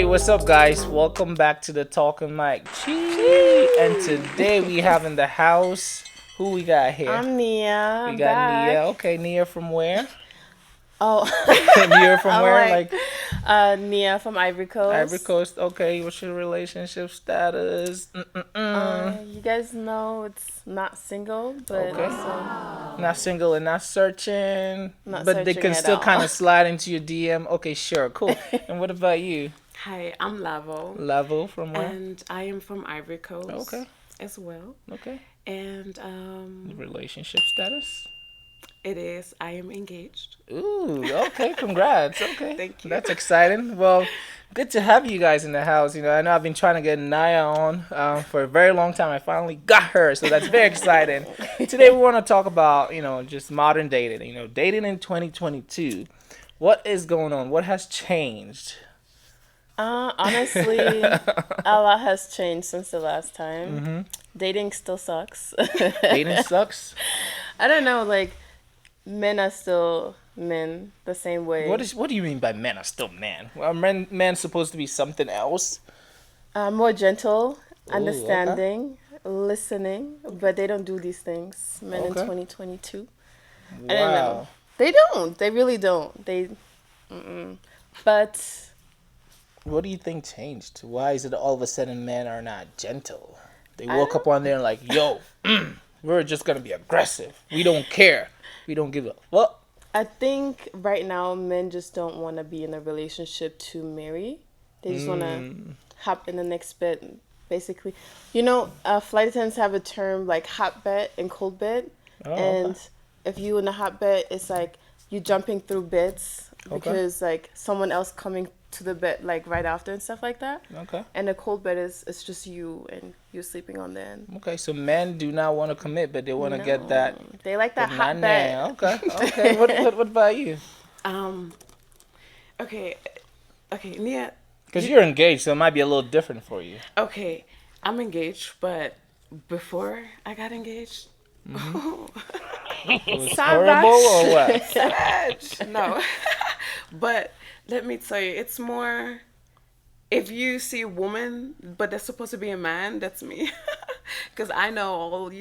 what's up, guys? Welcome back to the Talking Mike. Chee. And today we have in the house, who we got here? I'm Nia. We I'm got back. Nia. Okay, Nia from where? Oh, Nia from I'm where? like, Nia from Ivory Coast. Ivory Coast. Okay, what's your relationship status? You guys know it's not single, but Okay. also Not single and not searching, not but they searching can at still all. kind of slide into your DM. Okay, sure, cool. And what about you? Hi, I'm Lavo, Lavo from where? and I am from Ivory Coast Okay, as well. okay. And Relationship status? I am engaged. Ooh, okay, congrats. Okay. Thank you. That's exciting. Well, good to have you guys in the house. You know, I know I've been trying to get Naya on for a very long time. I finally got her, so that's very exciting. Today we want to talk about, just modern dating, dating in 2022. What is going on? What has changed? Honestly, a lot has changed since the last time. Dating still sucks. Dating sucks? I don't know, like men are still men the same way. What do you mean by men are still men? Well, men supposed to be something else? More gentle, okay. understanding, listening, but they don't do these things. Men in Okay. 2022. Wow. I don't know. They don't. They really don't. But What do you think changed? Why is it all of a sudden men are not gentle? They woke up on there and like, yo, we're just gonna be aggressive. We don't care. We don't give a fuck. I think right now men just don't want to be in a relationship to marry. They just want to hop in the next bed, basically. Flight attendants have a term like hot bed and cold bed. Oh, And okay. if you in a hot bed, it's like you jumping through beds Okay. because like someone else coming to the bed like right after and stuff like that. Okay. And the cold bed is it's just you and you're sleeping on there. Okay. So men do not want to commit, but they want to get that. They like that but hot not bed. now. Okay. Okay. What about you? Okay, Nia. Because you're engaged, so it might be a little different for you. Okay, I'm engaged, but before I got engaged, It was Savage. horrible or what? savage. No, but let me tell you, it's more. If you see a woman, but they're supposed to be a man, that's me. Because I know all,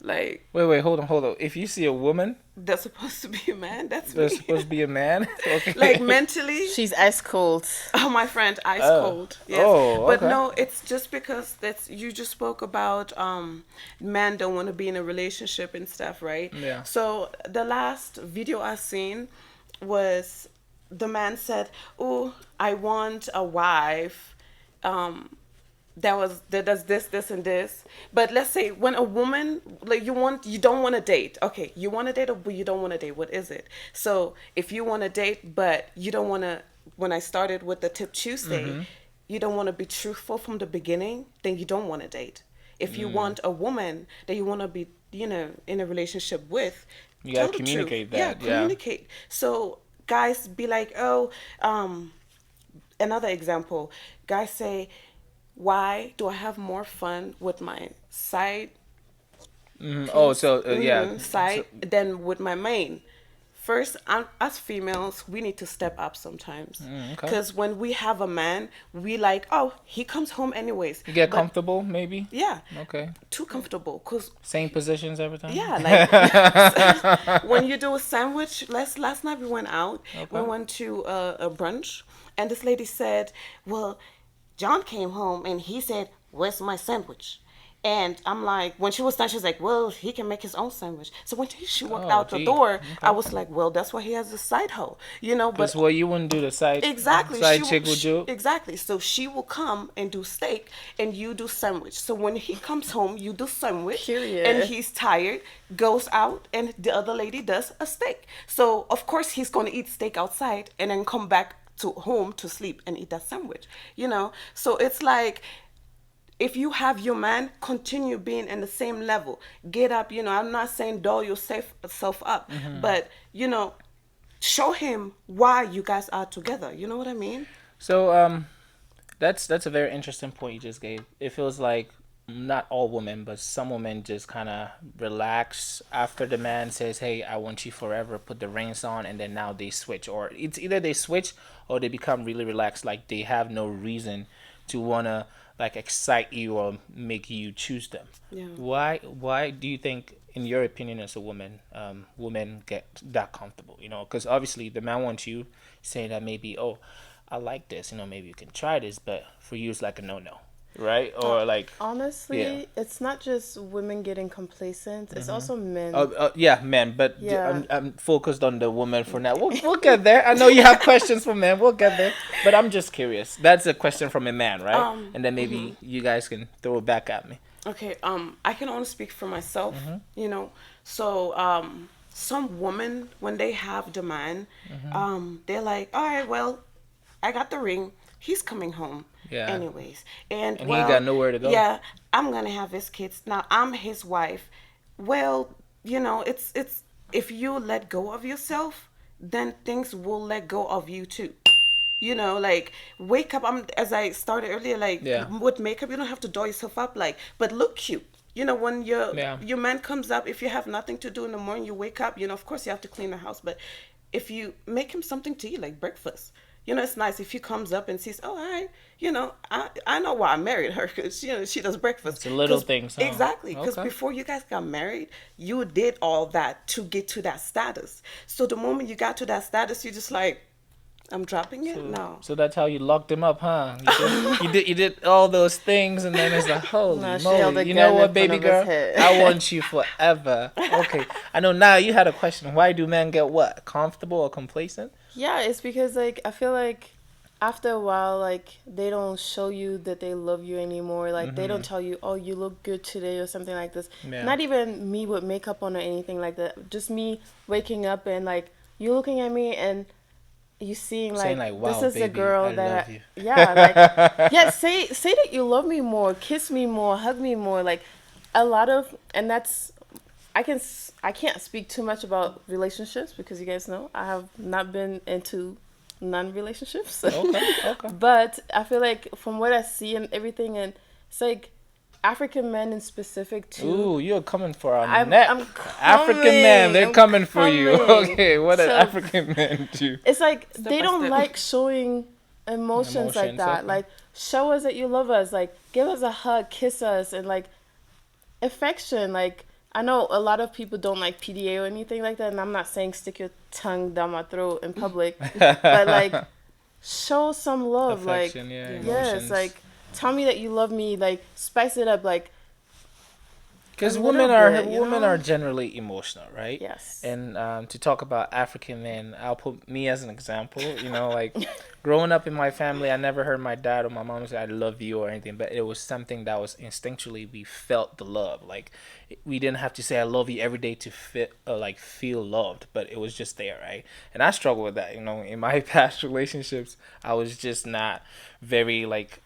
like, Wait, hold on. If you see a woman, they're supposed to be a man, that's they're me. supposed to be a man. Okay. Like, mentally, She's ice cold. oh, my friend, ice Oh. cold. Yes. Oh, But okay. no, it's just because you just spoke about men don't want to be in a relationship and stuff, right? Yeah. So the last video I seen was the man said, "Oh, I want a wife that does this and this." But let's say when a woman like you don't want to date. Okay, you want to date or you don't want to date. What is it? So if you want to date but you don't want to, when I started with the tip Tuesday, you don't want to be truthful from the beginning, then you don't want to date. If you want a woman that you want to be, in a relationship with, You gotta tell the truth. communicate Yeah, that, yeah. communicate. So guys be like, oh, another example. Guys say, why do I have more fun with my side Oh, so yeah. side than with my main? First, as females, we need to step up sometimes. okay. Because when we have a man, we like, oh, he comes home anyways. You get But- comfortable, maybe? Yeah. Okay. Too comfortable. Because Same positions every time? yeah, like when you do a sandwich. Last night we went out. We Okay. went to a brunch, and this lady said, "Well, John came home and he said, 'Where's my sandwich?'" And I'm like, when she was done, she was like, "Well, he can make his own sandwich." So when she walked Oh, out the gee. door, I was like, "Well, that's why he has a side hoe, But Because what you wouldn't do the side exactly, side chick would do? exactly. So she will come and do steak, and you do sandwich. So when he comes home, you do sandwich, Period. and he's tired, goes out, and the other lady does a steak. So of course he's gonna eat steak outside, and then come back to home to sleep and eat that sandwich. So it's like, if you have your man, continue being in the same level. Get up, I'm not saying doll yourself up, but, show him why you guys are together. You know what I mean? So that's a very interesting point you just gave. It feels like not all women, but some women just kind of relax after the man says, "Hey, I want you forever." Put the rings on, and then now they switch, or it's either they switch or they become really relaxed, like they have no reason to wanna like excite you or make you choose them. Yeah. Why do you think, in your opinion, as a woman, women get that comfortable? Because obviously the man wants you, saying that maybe, oh, I like this. Maybe you can try this, but for you it's like a no no, right? Or like, Honestly, yeah. it's not just women getting complacent. It's also men. Yeah, men, but Yeah. I'm focused on the woman for now. We'll get there. I know you have questions for men. We'll get there. But I'm just curious. That's a question from a man, right? And then maybe you guys can throw it back at me. Okay, I can only speak for myself, So, some women, when they have the man, they're like, all right, well, I got the ring. He's coming home. Yeah. Anyways, and And he well, ain't got nowhere to go. Yeah, I'm gonna have his kids now. I'm his wife. Well, it's if you let go of yourself, then things will let go of you too. Like, wake up. As I started earlier, like, Yeah. with makeup, you don't have to doll yourself up, like, but look cute. When Yeah. your man comes up, if you have nothing to do in the morning, you wake up. Of course you have to clean the house, but if you make him something to eat, like breakfast, it's nice if he comes up and sees, oh, I know why I married her, because she does breakfast. It's the little 'Cause- things, huh? exactly, because Okay. before you guys got married, you did all that to get to that status. So the moment you got to that status, you just like, I'm dropping it. No. So that's how you locked him up, huh? You did all those things, and then it's like, holy No, she held moly! a You know gun what, in baby front of girl? his head. I want you forever. Okay, I know now. You had a question. Why do men get what? Comfortable or complacent? Yeah, it's because like I feel like after a while, like they don't show you that they love you anymore. Like they don't tell you, "Oh, you look good today" or something like this. Yeah. Not even me with makeup on or anything like that. Just me waking up and like you looking at me and you seeing Saying like, like, "Wow, this is the baby, girl I that love you." yeah, like yeah, say that you love me more, kiss me more, hug me more. Like a lot of, and that's I can't speak too much about relationships because you guys know I have not been into non-relationships. Okay. But I feel like from what I see and everything, and it's like African men in specific too. Ooh, you're coming for our I'm neck. African men, they're I'm coming for you. coming. Okay, what did So- African men do? It's like Step they by don't step. like showing emotions like Emotions, that. okay. Like show us that you love us. Like give us a hug, kiss us, and like affection. Like I know a lot of people don't like PDA or anything like that, and I'm not saying stick your tongue down my throat in public, but like show some love. Affection, like yeah, yes, emotions. like tell me that you love me. Like spice it up. Like Because A women little are bit, you women know? are generally emotional, right? yes. And to talk about African men, I'll put me as an example. Like growing up in my family, I never heard my dad or my mom say "I love you" or anything, but it was something that was instinctually we felt the love. Like we didn't have to say "I love you" every day to feel loved, but it was just there, right? And I struggle with that. In my past relationships, I was just not very like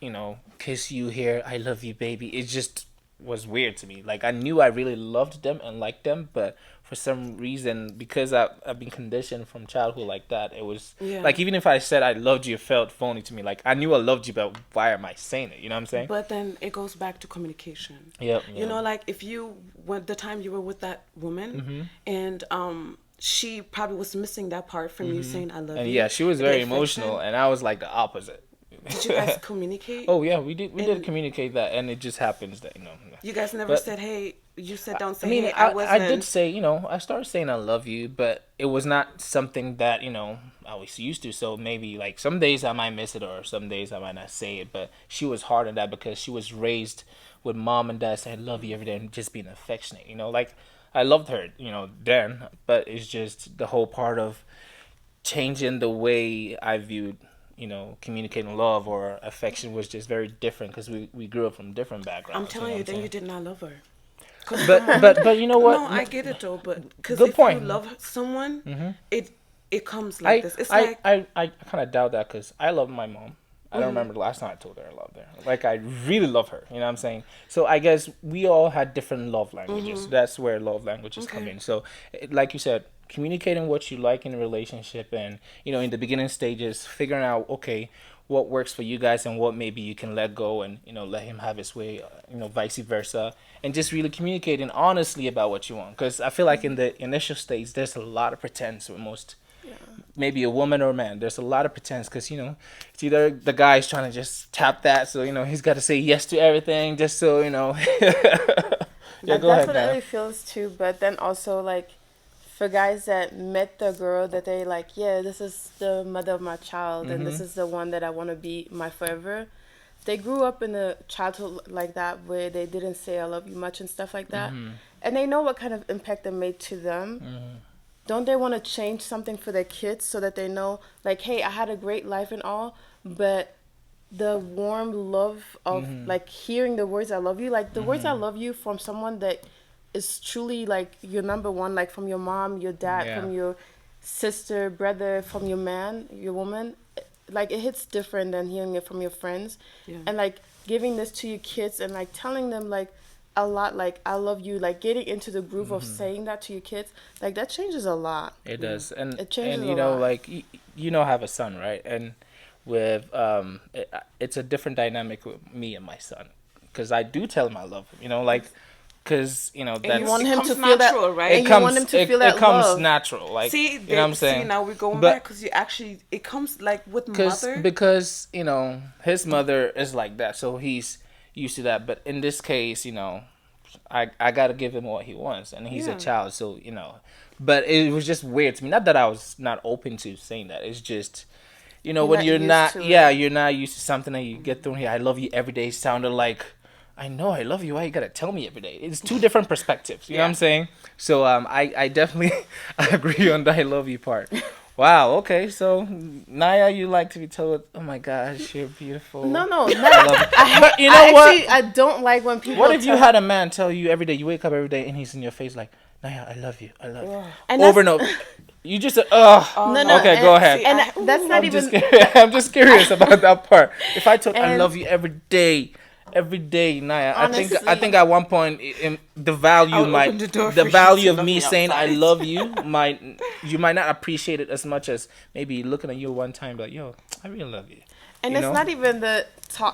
kiss you here, "I love you, baby." It just was weird to me. Like I knew I really loved them and liked them, but for some reason, because I've been conditioned from childhood like that, it was Yeah. like even if I said I loved you, it felt phony to me. Like I knew I loved you, but why am I saying it? You know what I'm saying? But then it goes back to communication. Yep. Like if when the time you were with that woman, and she probably was missing that part from you saying "I love And you." yeah, she was the very affection. emotional, and I was like the opposite. Did you guys communicate? Oh yeah, we did And- communicate that, and it just happens that You guys never But- said, "Hey," you said, "Don't say." I mean, hey, I wasn't. did say, I started saying I love you, but it was not something that, I was used to. So maybe like some days I might miss it or some days I might not say it. But she was hard on that because she was raised with mom and dad saying love you every day and just being affectionate, Like I loved her, then, but it's just the whole part of changing the way I viewed communicating love or affection was just very different because we grew up from different backgrounds. I'm telling you, what then saying? you did not love her. But you know what? No, I get it though, but because Good if point. you love someone, it comes I like this. It's like I kind of doubt that because I love my mom. I don't remember the last time I told her I loved her. Like I really love her. You know what I'm saying? So I guess we all had different love languages. That's where love languages come Okay. in. So like you said, communicating what you like in a relationship, and in the beginning stages, figuring out, okay, what works for you guys and what maybe you can let go, and let him have his way, vice versa, and just really communicating honestly about what you want, because I feel like in the initial stage there's a lot of pretense with most, maybe a woman or a man. There's a lot of pretense because it's either the guy's trying to just tap that, so he's got to say yes to everything just so yeah, But go that's ahead what it now. really feels too. But then also like for guys that met the girl that they like, yeah, this is the mother of my child and this Mm-hmm. is the one that I want to be my forever. They grew up in a childhood like that where they didn't say I love you much and stuff like that. Mm-hmm. And they know what kind of impact it made to them. Mm-hmm. Don't they want to change something for their kids so that they know, like, hey, I had a great life and all, but the warm love of Mm-hmm. like hearing the words I love you, like the words I Mm-hmm. love you from someone that is truly like your number one, like from your mom, your dad, Yeah. from your sister, brother, from your man, your woman, like it hits different than hearing it from your friends. Yeah. And like giving this to your kids and like telling them like a lot, like I love you, like getting into the groove of saying that to your kids, like that changes a lot. It Yeah. does, and It changes and a lot. like I have a son, right? And with it's a different dynamic with me and my son, because I do tell him I love him, like, because And that's You want it him comes to feel that, natural, right? and you want him to feel that it comes love. natural, like, See, you know what I'm saying? see, now we're going But- back because you actually, it comes like with Cause, mother. because his mother is like that, so he's used to that. But in this case, I gotta give him what he wants, and he's a Yeah. child, so But it was just weird to me. Not that I was not open to saying that. It's just You're when not you're used not, to it. yeah, you're not used to something, and you get thrown here. I love you every day. Sounded like, I know I love you. Why you gotta tell me every day? It's two different perspectives. You know what I'm Yeah. saying? So I definitely I agree on the I love you part. Wow. Okay. So Naya, you like to be told, "Oh my gosh, you're beautiful." No, no, I not, love you. But you know I what? actually I don't like when people. What if you tell- had a man tell you every day, you wake up every day and he's in your face like, Naya, I love you. I love you. And Over and that's- over. You just said, ugh. Oh, No, no, Okay, and, go ahead. And I- that's not I'm even. just curious. I'm just curious about that part. If I told I And- love you every day, Naya, I think Honestly- at one point in the value I'll might open the door the for you value to of love me me saying I outside. love you you might not appreciate it as much as maybe looking at you one time like, yo, I really love you. And you it's know? not even the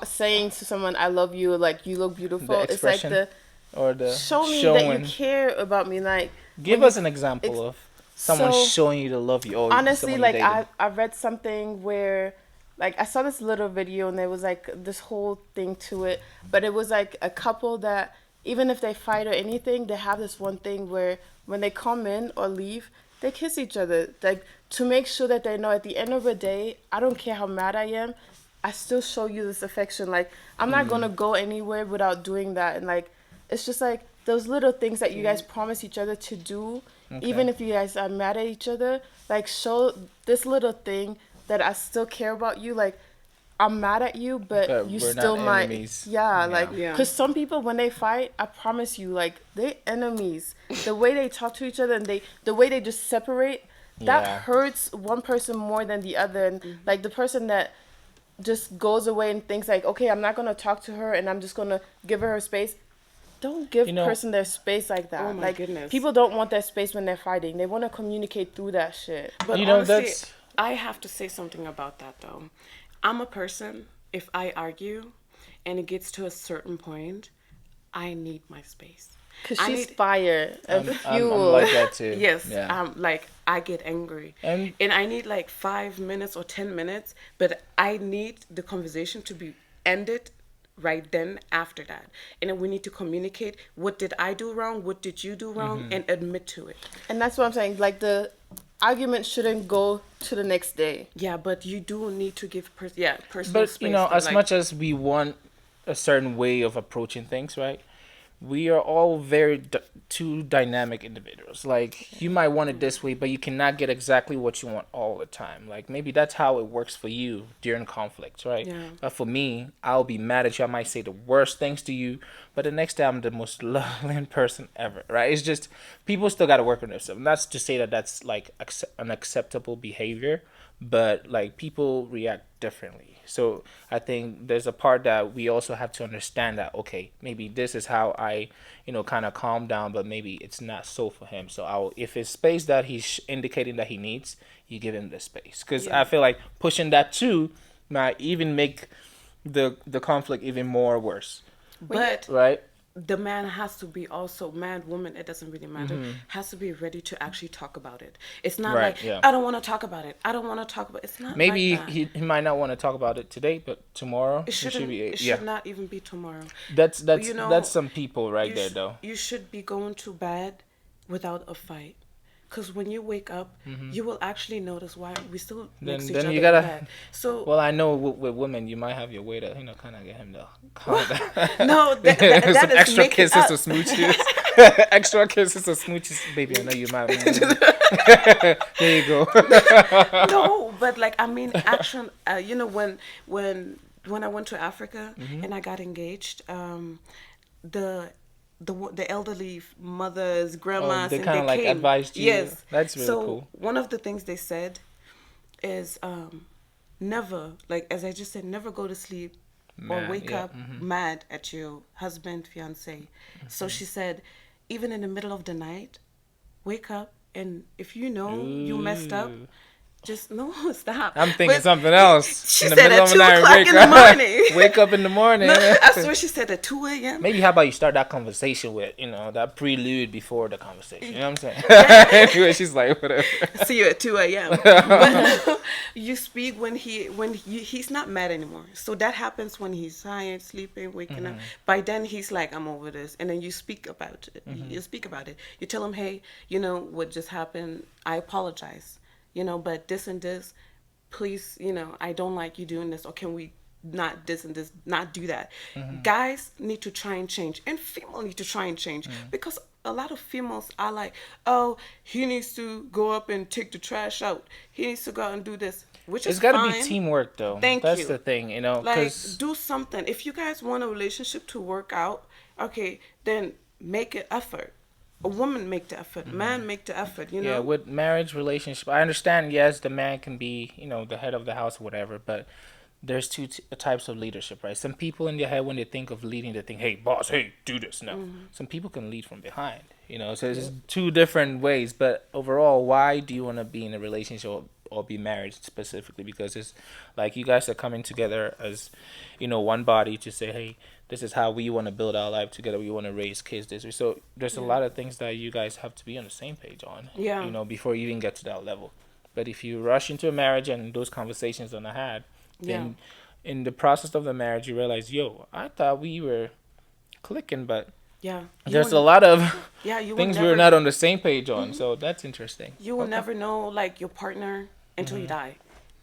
saying to someone "I love you," like you look beautiful. The It's like expression. the Or the show me showing. that you care about me. Like Give when us you- an example ex- of someone so- showing you to love you. Or honestly, someone like you dated. I read something where like I saw this little video and there was like this whole thing to it, but it was like a couple that even if they fight or anything, they have this one thing where when they come in or leave, they kiss each other, like to make sure that they know at the end of the day, I don't care how mad I am, I still show you this affection. Like I'm not gonna go anywhere without doing that, and like it's just like those little things that you guys promise each other to do, even if you guys are mad at each other, like show this little thing that I still care about you. Like I'm mad at you, but But you we're still not might. enemies. Yeah, like Yeah. because some people when they fight, I promise you, like they enemies. The way they talk to each other and the way they just separate, that Yeah. hurts one person more than the other. And like the person that just goes away and thinks like, okay, I'm not gonna talk to her and I'm just gonna give her space. Don't give person their space like that. Oh my like goodness. people don't want that space when they're fighting. They want to communicate through that shit. But You know, honestly, that's- I have to say something about that though. I'm a person, if I argue and it gets to a certain point, I need my space. Cause I she's need- fire and I'm fuel. like that too. Yes, Yeah. like I get angry, And- and I need like 5 minutes or 10 minutes, but I need the conversation to be ended right then after that, and then we need to communicate. What did I do wrong? What did you do wrong? Mm-hmm. And admit to it. And that's what I'm saying. Like the argument shouldn't go to the next day. Yeah, but you do need to give personal But space. as like, much as we want a certain way of approaching things, right? We are all very two dynamic individuals. Like you might want it this way, but you cannot get exactly what you want all the time. Like maybe that's how it works for you during conflicts, right? Yeah. But for me, I'll be mad at you. I might say the worst things to you, but the next day I'm the most loving person ever, right? It's just people still got to work on themselves. And that's to say that that's like an acceptable behavior, but like people react differently. So I think there's a part that we also have to understand that, okay, maybe this is how I, kind of calm down, but maybe it's not so for him. So if it's space that he's indicating that he needs, you give him the space. Because I feel like pushing that too might even make the conflict even more worse. But right? the man has to be also, man, woman, it doesn't really matter, has to be ready to actually talk about it. It's not Right, like, yeah. I don't want to talk about it. I don't want to talk about it. It's not Maybe like that. he might not want to talk about it today, but tomorrow It shouldn't. should be. It should not even be tomorrow. That's You know, that's some people right you there sh- though. You should be going to bed without a fight. Because when you wake up, you will actually notice why we still next to each Then other you gotta. in bed. So Well, I know with women, you might have your way to kind of get him to calm down. no, that Some is extra making kisses up. or smooches. Extra kisses or smooches, baby. I know you might. There you go. No, but like I mean, action. When I went to Africa and I got engaged, the elderly mothers, grandmas, they and kinda, they like, came. advised you? Yes, That's really so cool. one of the things they said is never, like as I just said, never go to sleep or Mad, wake yeah, up mad at your husband, fiance. So she said, even in the middle of the night, wake up, and if you know you messed up, Ooh. just no, stop. I'm thinking But something else. She In the said middle at of the 2 night, o'clock wake in the up. morning. Wake up in the morning. No, I swear she said at 2 a.m. Maybe how about you start that conversation with, that prelude before the conversation. You know what I'm saying? Anyway, she's like, whatever. See you at 2 a.m. But you speak when he's not mad anymore. So that happens when he's tired, sleeping, waking up. By then he's like, I'm over this. And then you speak about it. You speak about it. You tell him, hey, what just happened? I apologize. But this and this, please, I don't like you doing this, or can we not this and this, not do that. Guys need to try and change, and females need to try and change, because a lot of females are like, oh, he needs to go up and take the trash out, he needs to go out and do this, which is It's got to fine. be teamwork, though. Thank That's you. the thing, Like, because do something. If you guys want a relationship to work out, okay, then make an effort. A woman make the effort, man make the effort, yeah, with marriage relationship, I understand. Yes, the man can be, the head of the house or whatever, but there's two types of leadership, right? Some people in their head, when they think of leading, they think, "Hey, boss, hey, do this." No, some people can lead from behind, So it's two different ways. But overall, why do you want to be in a relationship or be married specifically? Because it's like you guys are coming together as, one body to say, "Hey, this is how we want to build our life together. We want to raise kids this way." So there's a lot of things that you guys have to be on the same page on, Yeah. Before you even get to that level. But if you rush into a marriage and those conversations are not had, then in the process of the marriage, you realize, yo, I thought we were clicking, but Yeah. there's a lot of you things will we're never, not on the same page on. So that's interesting. you will Okay. never know like your partner until you die,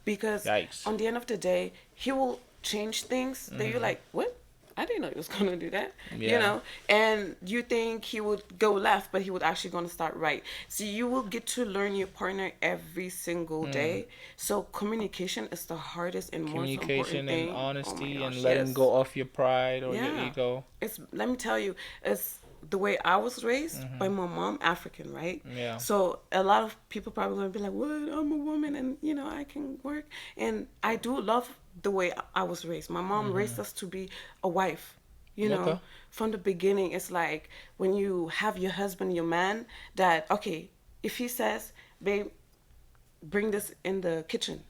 because Yikes. on the end of the day he will change things that you're like, what? I didn't know he was gonna do that. Yeah. And you think he would go left, but he would actually gonna start right. So you will get to learn your partner every single day. So communication is the hardest and most important Communication thing. and Oh my honesty gosh, and letting yes. go off your pride or your Yeah. ego. It's, let me tell you, it's the way I was raised by my mom, African, right? Yeah. So a lot of people probably gonna be like, "What? I'm a woman, and I can work." And I do love the way I was raised. My mom raised us to be a wife. Okay. From the beginning, it's like when you have your husband, your man, that okay, if he says, "Babe, bring this in the kitchen,"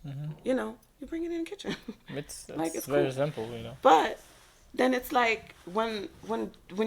you bring it in the kitchen. It's Like, it's very cool. simple, But then it's like when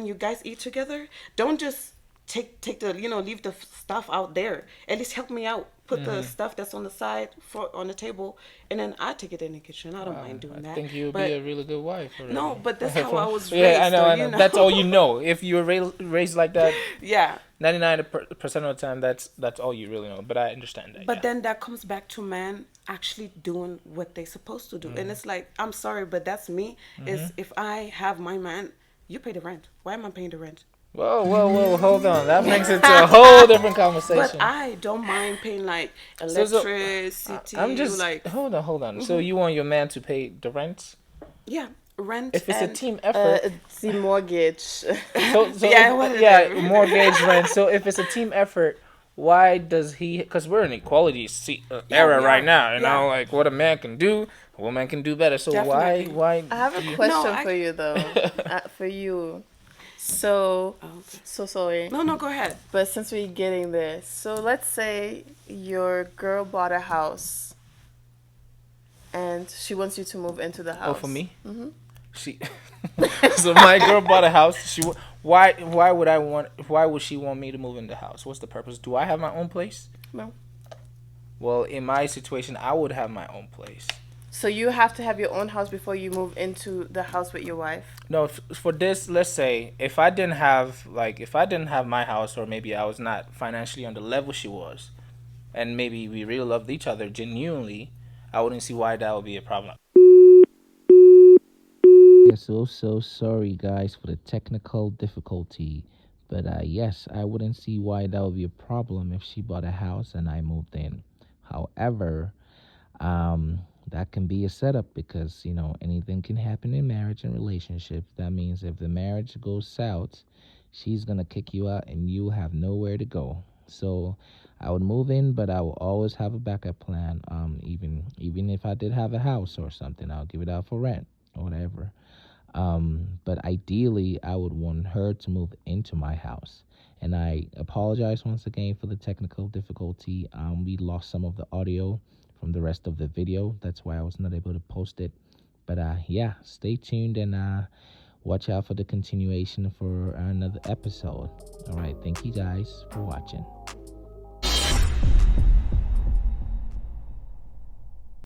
you guys eat together, don't just take the leave the stuff out there. At least help me out. Put the stuff that's on the side on the table, and then I take it in the kitchen. I don't mind doing that. I think you'll But be a really good wife. Already. no, but that's how I was raised. Yeah, I know, though, I know. That's all you know. If you were raised like that, Yeah. 99% of the time, that's all you really know. But I understand that. But yeah. then that comes back to men actually doing what they're supposed to do. And it's like, I'm sorry, but that's me. Is if I have my man, you pay the rent. Why am I paying the rent? Whoa, hold on. That brings it to a whole different conversation. But I don't mind paying like So- electricity. I'm just like, hold on. So you want your man to pay the rent? yeah, rent. If it's and a team effort, It's the mortgage. so Yeah, whatever. yeah, mortgage rent. So if it's a team effort, why does he? Because we're in equality era we right are. now. Yeah. Like what a man can do, A woman can do better. So Definitely. why I have do a you? question I- for you though. For you. So, Okay. so sorry. No, no, go ahead. But since we're getting there, so let's say your girl bought a house and she wants you to move into the Oh, house. for me? Mm-hmm. She. So my girl bought a house. Why would I want? Why would she want me to move in the house? What's the purpose? Do I have my own place? No. Well, in my situation, I would have my own place. So you have to have your own house before you move into the house with your wife. No, for this, let's say if I didn't have my house, or maybe I was not financially on the level she was, and maybe we really loved each other genuinely, I wouldn't see why that would be a problem. Yeah, so sorry guys for the technical difficulty, but yes, I wouldn't see why that would be a problem if she bought a house and I moved in. However, um, that can be a setup because anything can happen in marriage and relationships. That means if the marriage goes south, she's gonna kick you out and you have nowhere to go. So I would move in, but I will always have a backup plan. Even if I did have a house or something, I'll give it out for rent or whatever. But ideally, I would want her to move into my house. And I apologize once again for the technical difficulty. We lost some of the audio from the rest of the video. That's why I was not able to post it. But yeah, stay tuned and watch out for the continuation for another episode. All right, thank you guys for watching.